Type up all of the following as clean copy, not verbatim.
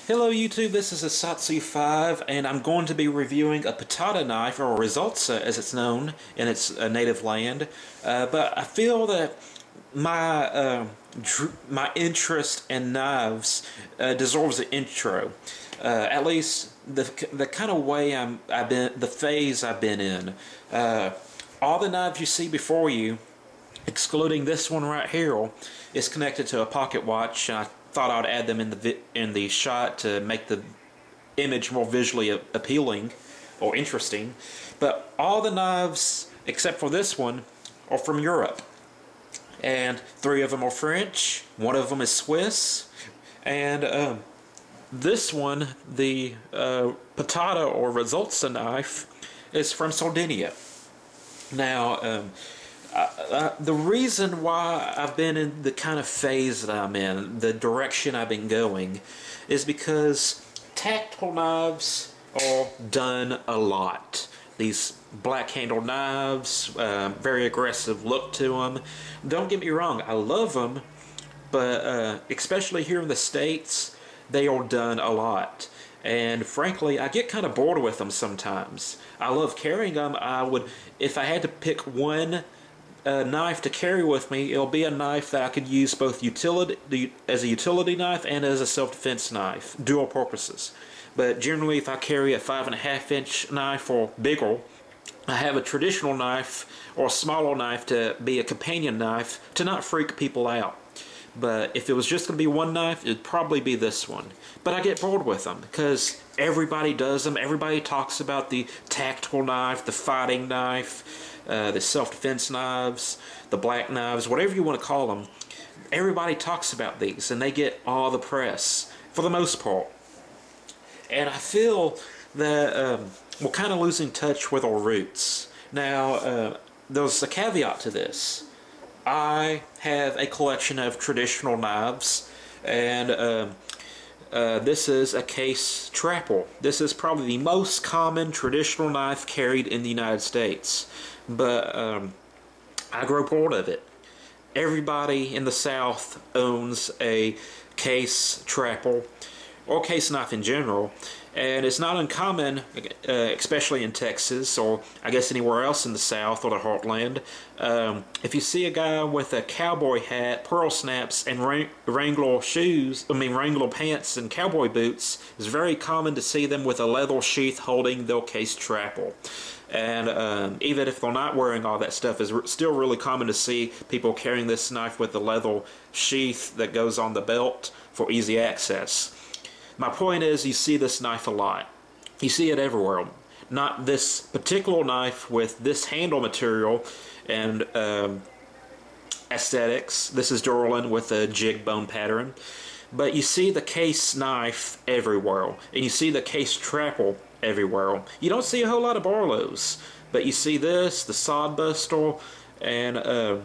Hello YouTube, this is Asatsu5 and I'm going to be reviewing a pattada knife, or risotza as it's known in its native land. But I feel that my interest in knives deserves an intro. At least the kind of way the phase I've been in. All the knives you see before you, excluding this one right here, is connected to a pocket watch. I thought I'd add them in the shot to make the image more visually appealing or interesting. But all the knives except for this one are from Europe, and 3 of them are French, 1 of them is Swiss, and this one, the pattada or risotza knife, is from Sardinia. Now, the reason why I've been in the kind of phase that I'm in, the direction I've been going, is because tactical knives are done a lot. These black-handled knives, very aggressive look to them. Don't get me wrong, I love them, but especially here in the States, they are done a lot. And frankly, I get kind of bored with them sometimes. I love carrying them. If I had to pick one knife to carry with me, it'll be a knife that I could use both as a utility knife and as a self-defense knife, dual purposes. But generally, if I carry a 5.5-inch knife or bigger, I have a traditional knife or a smaller knife to be a companion knife to not freak people out. But if it was just going to be one knife, it'd probably be this one. But I get bored with them because everybody does them. Everybody talks about the tactical knife, the fighting knife, the self-defense knives, the black knives, whatever you want to call them. Everybody talks about these, and they get all the press for the most part. And I feel that we're kind of losing touch with our roots. Now, there's a caveat to this. I have a collection of traditional knives, and this is a case trapple. This is probably the most common traditional knife carried in the United States, but I grow bored of it. Everybody in the South owns a case trapple, or case knife in general, and it's not uncommon, especially in Texas, or I guess anywhere else in the South or the Heartland. If you see a guy with a cowboy hat, pearl snaps, and Wrangler pants and cowboy boots, it's very common to see them with a leather sheath holding their case trapple. And even if they're not wearing all that stuff, it's still really common to see people carrying this knife with the leather sheath that goes on the belt for easy access. My point is, you see this knife a lot. You see it everywhere. Not this particular knife with this handle material and aesthetics. This is Durlin with a jig bone pattern. But you see the case knife everywhere. And you see the case trapple everywhere. You don't see a whole lot of Barlows. But you see this, the sod buster, and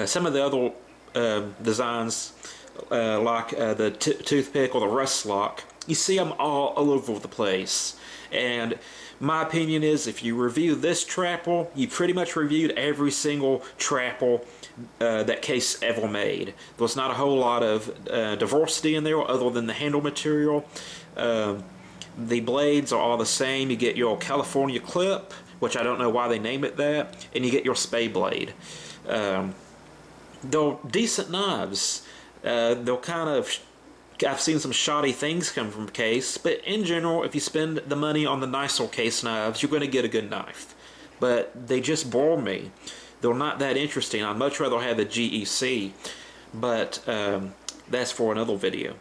some of the other designs, like the toothpick or the rust lock. You see them all over the place. And my opinion is, if you review this trapple, you pretty much reviewed every single trapple that Case ever made. There's not a whole lot of diversity in there other than the handle material. The blades are all the same. You get your California clip, which I don't know why they name it that, and you get your spade blade. They're decent knives. They'll kind of, I've seen some shoddy things come from Case, but in general, if you spend the money on the nicer Case knives, you're going to get a good knife. But they just bore me. They're not that interesting. I'd much rather have a GEC, but that's for another video.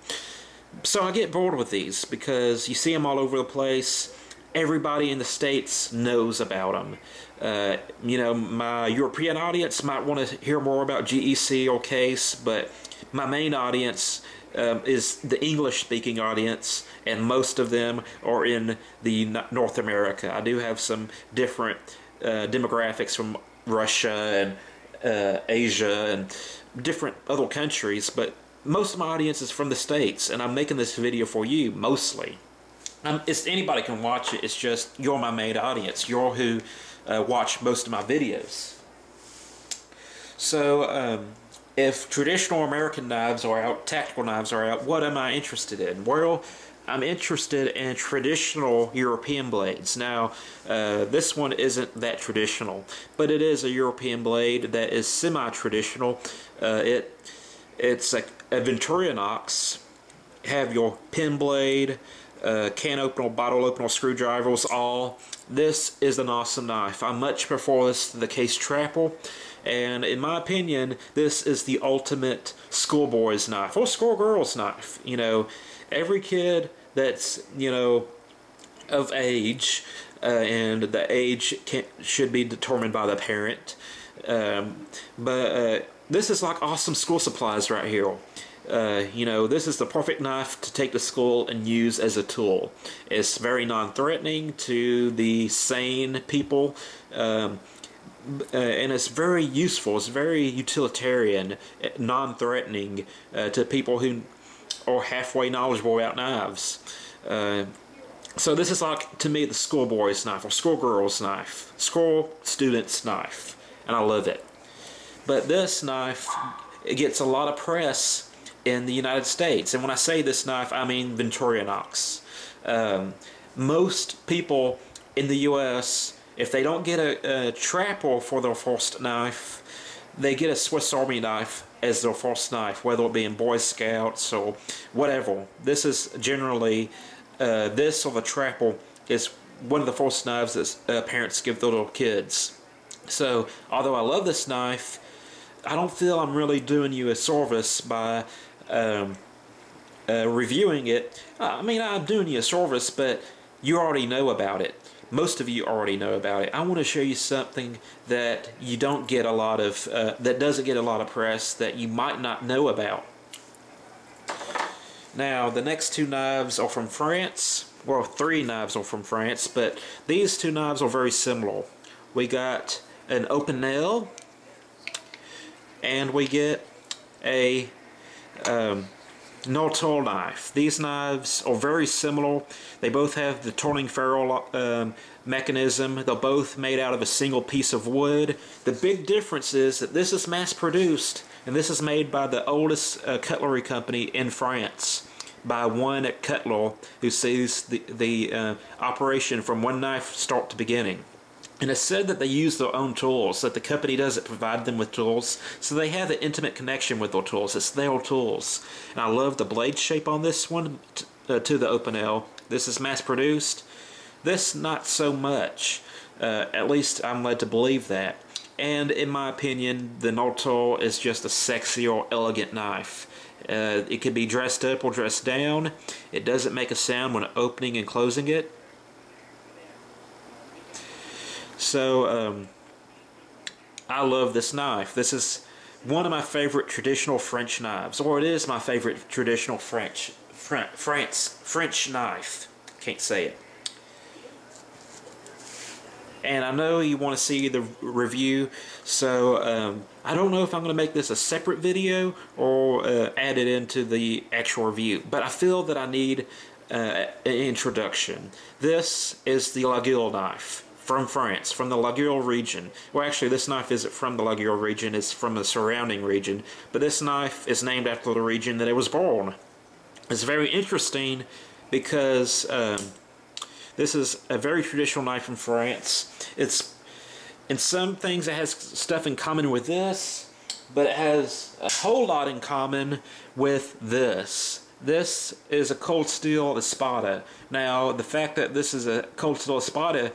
So I get bored with these because you see them all over the place. Everybody in the States knows about them. You know, my European audience might want to hear more about GEC or Case, but my main audience is the English-speaking audience, and most of them are in the North America. I do have some different demographics from Russia and Asia and different other countries, but most of my audience is from the States, and I'm making this video for you, mostly. Anybody can watch it, it's just you're my main audience. You're who watch most of my videos. So, if traditional American knives are out, tactical knives are out, what am I interested in? Well, I'm interested in traditional European blades. Now, this one isn't that traditional, but it is a European blade that is semi-traditional. It's a Victorinox. Have your pin blade, can opener, bottle opener, screwdrivers, all. This is an awesome knife. I much prefer this to the case trapper, and in my opinion, this is the ultimate schoolboy's knife or schoolgirl's knife. You know, every kid that's, you know, of age, and the age should be determined by the parent. But this is like awesome school supplies right here. You know, this is the perfect knife to take to school and use as a tool. It's very non-threatening to the sane people, and it's very useful. It's very utilitarian, non-threatening to people who are halfway knowledgeable about knives. So this is like, to me, the schoolboy's knife or schoolgirl's knife, school student's knife, and I love it. But this knife, it gets a lot of press in the United States, and when I say this knife, I mean Victorinox. Most people in the U.S., if they don't get a trapper for their first knife, they get a Swiss Army knife as their first knife, whether it be in Boy Scouts or whatever. This is generally, this or the trapper is one of the first knives that parents give their little kids. So, although I love this knife, I don't feel I'm really doing you a service by reviewing it. I mean, I'm doing you a service, but you already know about it. Most of you already know about it. I want to show you something that you don't get a lot of, that doesn't get a lot of press, that you might not know about. Now, the next two knives are from France. Well, three knives are from France, but these two knives are very similar. We got an open nail, and we get a no-tool knife. These knives are very similar. They both have the turning ferrule mechanism. They're both made out of a single piece of wood. The big difference is that this is mass-produced, and this is made by the oldest cutlery company in France, by one cutler who sees the operation from one knife start to beginning. And it's said that they use their own tools, that the company doesn't provide them with tools, so they have an intimate connection with their tools. It's their tools. And I love the blade shape on this one to the open L. This is mass produced. This, not so much. At least I'm led to believe that. And in my opinion, the no-tool is just a sexy or elegant knife. It can be dressed up or dressed down. It doesn't make a sound when opening and closing it. So, I love this knife. This is one of my favorite traditional French knives, or it is my favorite traditional French knife. Can't say it. And I know you want to see the review, so I don't know if I'm going to make this a separate video or add it into the actual review, but I feel that I need an introduction. This is the Laguiole knife. From France, from the Laguiole region. Well, actually, this knife isn't from the Laguiole region, it's from the surrounding region. But this knife is named after the region that it was born. It's very interesting because this is a very traditional knife from France. It's, in some things, it has stuff in common with this, but it has a whole lot in common with this. This is a cold steel espada. Now, the fact that this is a cold steel espada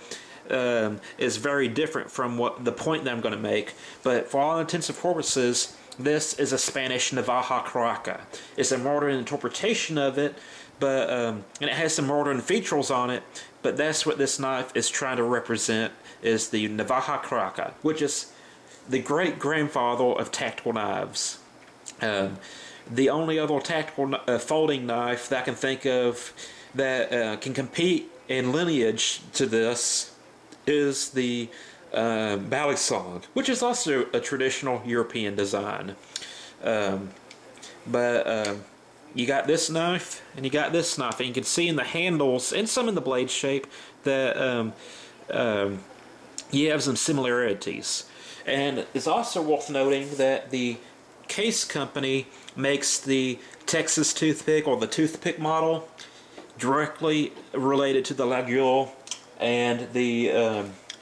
is very different from what the point that I'm going to make, but for all intents and purposes, this is a Spanish Navaja Caraca. It's a modern interpretation of it, but and it has some modern features on it, but that's what this knife is trying to represent, is the Navaja Caraca, which is the great-grandfather of tactical knives. The only other tactical folding knife that I can think of that can compete in lineage to this is the Balisong, which is also a traditional European design. But you got this knife, and you got this knife, and you can see in the handles, and some in the blade shape, that you have some similarities. And it's also worth noting that the Case Company makes the Texas toothpick, or the toothpick model, directly related to the Laguiole and the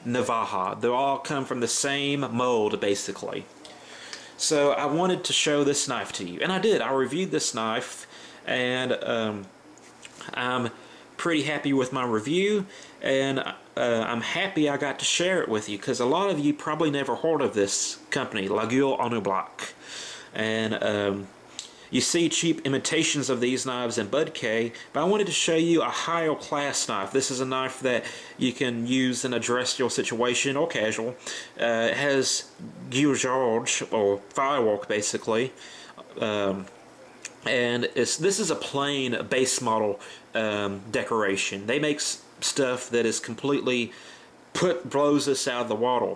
Navaja. They all come from the same mold, basically. So I wanted to show this knife to you, and I did. I reviewed this knife, and I'm pretty happy with my review, and I'm happy I got to share it with you, because a lot of you probably never heard of this company, Laguiole en Bloc. And you see cheap imitations of these knives in Bud K, but I wanted to show you a higher class knife. This is a knife that you can use in a terrestrial situation or casual. It has guillotine, or firework, basically. And this is a plain base model decoration. They make stuff that is completely blows us out of the water.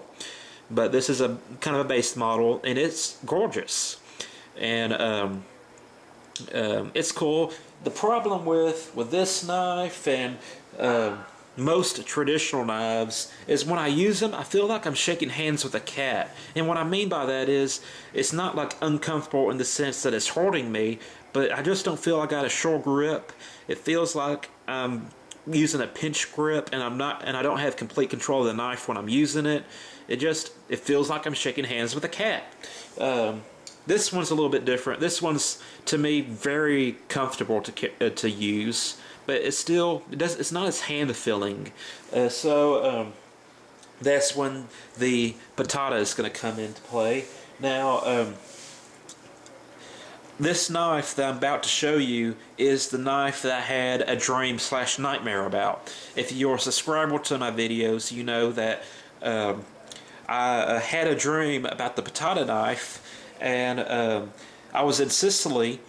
But this is a kind of a base model, and it's gorgeous. And it's cool. The problem with this knife and most traditional knives is when I use them, I feel like I'm shaking hands with a cat. And what I mean by that is, it's not like uncomfortable in the sense that it's hurting me, but I just don't feel I got a sure grip. It feels like I'm using a pinch grip, and I don't have complete control of the knife when I'm using it. It feels like I'm shaking hands with a cat. This one's a little bit different. This one's, to me, very comfortable to use, but it's not as hand-filling. So that's when the pattada is going to come into play. Now, this knife that I'm about to show you is the knife that I had a dream/nightmare about. If you're a subscriber to my videos, you know that I had a dream about the pattada knife, and I was in Sicily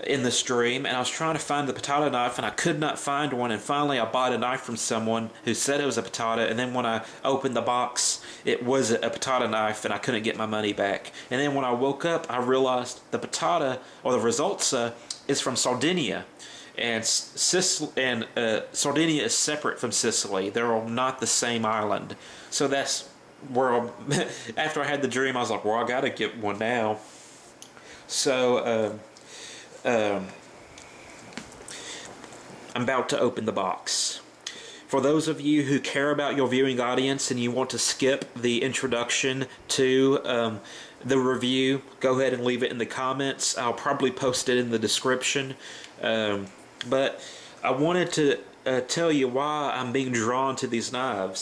in this dream, and I was trying to find the pattada knife, and I could not find one, and finally I bought a knife from someone who said it was a pattada, and then when I opened the box, it was a pattada knife, and I couldn't get my money back. And then when I woke up, I realized the pattada, or the Risolza, is from Sardinia, and Sardinia is separate from Sicily. They're not the same island. So that's where after I had the dream, I was like, well, I gotta get one now. So I'm about to open the box. For those of you who care about your viewing audience and you want to skip the introduction to the review, go ahead and leave it in the comments. I'll probably post it in the description. But I wanted to tell you why I'm being drawn to these knives.